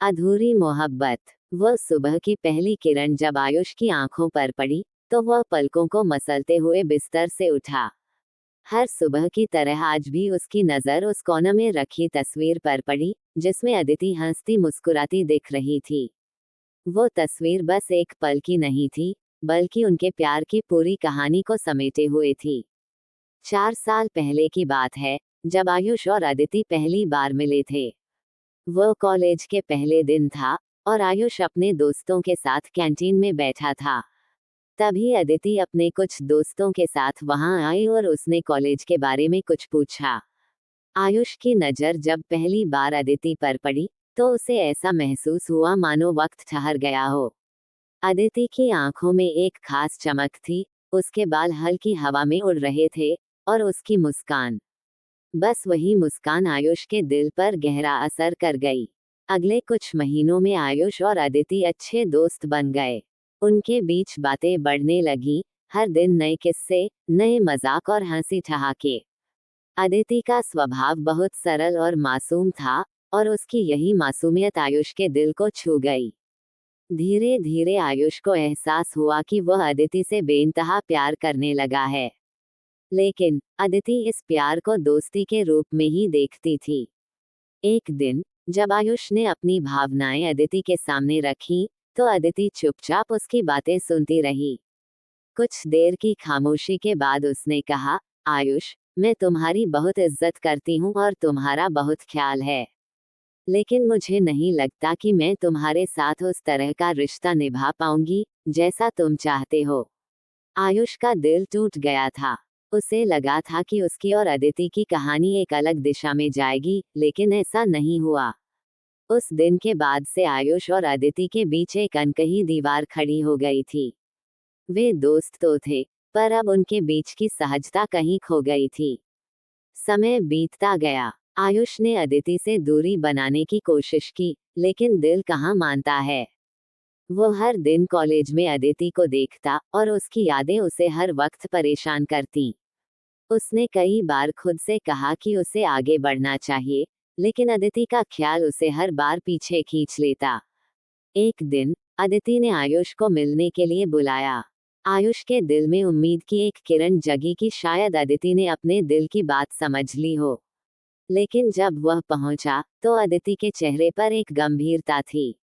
अधूरी मोहब्बत। वह सुबह की पहली किरण जब आयुष की आंखों पर पड़ी तो वह पलकों को मसलते हुए बिस्तर से उठा। हर सुबह की तरह आज भी उसकी नजर उस कोने में रखी तस्वीर पर पड़ी जिसमें अदिति हंसती मुस्कुराती दिख रही थी। वो तस्वीर बस एक पल की नहीं थी, बल्कि उनके प्यार की पूरी कहानी को समेटे हुए थी। 4 साल पहले की बात है, जब आयुष और अदिति पहली बार मिले थे। वह कॉलेज के पहले दिन था और आयुष अपने दोस्तों के साथ कैंटीन में बैठा था। तभी अदिति अपने कुछ दोस्तों के साथ वहां आई और उसने कॉलेज के बारे में कुछ पूछा। आयुष की नज़र जब पहली बार अदिति पर पड़ी तो उसे ऐसा महसूस हुआ मानो वक्त ठहर गया हो। अदिति की आंखों में एक खास चमक थी, उसके बाल हल्की हवा में उड़ रहे थे और उसकी मुस्कान, बस वही मुस्कान आयुष के दिल पर गहरा असर कर गई। अगले कुछ महीनों में आयुष और अदिति अच्छे दोस्त बन गए। उनके बीच बातें बढ़ने लगी, हर दिन नए किस्से, नए मजाक और हंसी ठहाके। अदिति का स्वभाव बहुत सरल और मासूम था और उसकी यही मासूमियत आयुष के दिल को छू गई। धीरे धीरे आयुष को एहसास हुआ कि वह अदिति से बेइंतहा प्यार करने लगा है। लेकिन अदिति इस प्यार को दोस्ती के रूप में ही देखती थी। एक दिन जब आयुष ने अपनी भावनाएं अदिति के सामने रखी तो अदिति चुपचाप उसकी बातें सुनती रही। कुछ देर की खामोशी के बाद उसने कहा, आयुष, मैं तुम्हारी बहुत इज्जत करती हूँ और तुम्हारा बहुत ख्याल है, लेकिन मुझे नहीं लगता कि मैं तुम्हारे साथ उस तरह का रिश्ता निभा पाऊंगी जैसा तुम चाहते हो। आयुष का दिल टूट गया था। उसे लगा था कि उसकी और अदिति की कहानी एक अलग दिशा में जाएगी, लेकिन ऐसा नहीं हुआ। उस दिन के बाद से आयुष और अदिति के बीच एक अनकही दीवार खड़ी हो गई थी। वे दोस्त तो थे, पर अब उनके बीच की सहजता कहीं खो गई थी। समय बीतता गया। आयुष ने अदिति से दूरी बनाने की कोशिश की, लेकिन दिल कहाँ मानता है। वो हर दिन कॉलेज में अदिति को देखता और उसकी यादें उसे हर वक्त परेशान करती। उसने कई बार खुद से कहा कि उसे आगे बढ़ना चाहिए, लेकिन अदिति का ख्याल उसे हर बार पीछे खींच लेता। एक दिन अदिति ने आयुष को मिलने के लिए बुलाया। आयुष के दिल में उम्मीद की एक किरण जगी कि शायद अदिति ने अपने दिल की बात समझ ली हो। लेकिन जब वह पहुंचा तो अदिति के चेहरे पर एक गंभीरता थी।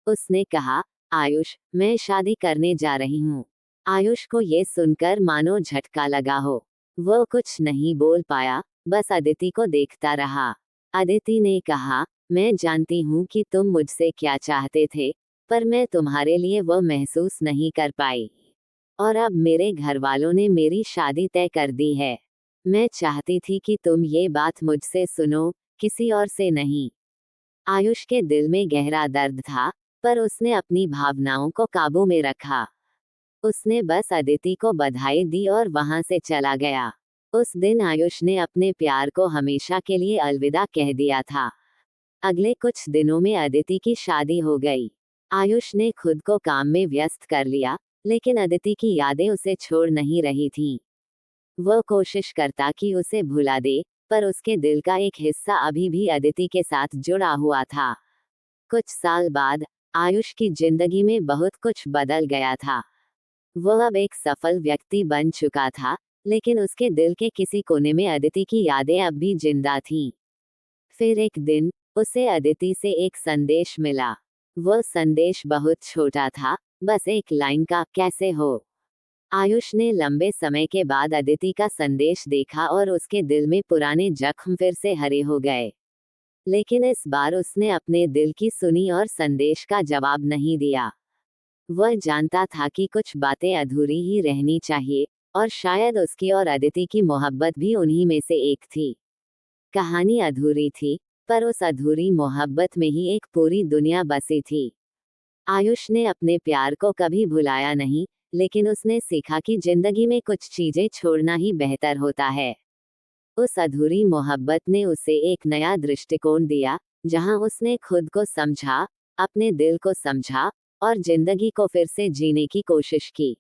उसने कहा, आयुष, मैं शादी करने जा रही हूँ। आयुष को ये सुनकर मानो झटका लगा हो। वो कुछ नहीं बोल पाया, बस अदिति को देखता रहा। अदिति ने कहा, मैं जानती हूँ कि तुम मुझसे क्या चाहते थे, पर मैं तुम्हारे लिए वो महसूस नहीं कर पाई। और अब मेरे घर वालों ने मेरी शादी तय कर दी है। मैं चाहती थी कि तुम ये बात मुझसे सुनो, किसी और से नहीं। आयुष के दिल में गहरा दर्द था, पर उसने अपनी भावनाओं को काबू में रखा। उसने बस अदिति को बधाई दी और वहां से चला गया। उस दिन आयुष ने अपने प्यार को हमेशा के लिए अलविदा कह दिया था। अगले कुछ दिनों में अदिति की शादी हो गई। आयुष ने खुद को काम में व्यस्त कर लिया, लेकिन अदिति की यादें उसे छोड़ नहीं रही थीं। वह कोशिश करता कि उसे भुला दे, पर उसके दिल का एक हिस्सा अभी भी अदिति के साथ जुड़ा हुआ था। कुछ साल बाद आयुष की जिंदगी में बहुत कुछ बदल गया था। वह अब एक सफल व्यक्ति बन चुका था, लेकिन उसके दिल के किसी कोने में अदिति की यादें अब भी जिंदा थीं। फिर एक दिन उसे अदिति से एक संदेश मिला। वह संदेश बहुत छोटा था, बस एक लाइन का, कैसे हो। आयुष ने लंबे समय के बाद अदिति का संदेश देखा और उसके दिल में पुराने जख्म फिर से हरे हो गए। लेकिन इस बार उसने अपने दिल की सुनी और संदेश का जवाब नहीं दिया। वह जानता था कि कुछ बातें अधूरी ही रहनी चाहिए, और शायद उसकी और अदिति की मोहब्बत भी उन्हीं में से एक थी। कहानी अधूरी थी, पर उस अधूरी मोहब्बत में ही एक पूरी दुनिया बसी थी। आयुष ने अपने प्यार को कभी भुलाया नहीं, लेकिन उसने सीखा कि जिंदगी में कुछ चीजें छोड़ना ही बेहतर होता है। उस अधूरी मोहब्बत ने उसे एक नया दृष्टिकोण दिया, जहां उसने खुद को समझा, अपने दिल को समझा और जिंदगी को फिर से जीने की कोशिश की।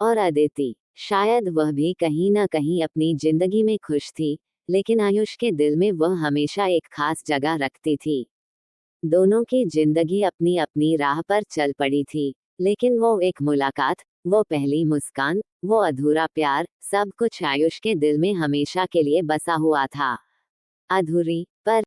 और अदिति, शायद वह भी कहीं ना कहीं अपनी जिंदगी में खुश थी, लेकिन आयुष के दिल में वह हमेशा एक खास जगह रखती थी। दोनों की जिंदगी अपनी अपनी राह पर चल पड़ी थी, लेकिन वो एक मुलाकात, वो पहली मुस्कान, वो अधूरा प्यार, सब कुछ आयुष के दिल में हमेशा के लिए बसा हुआ था। अधूरी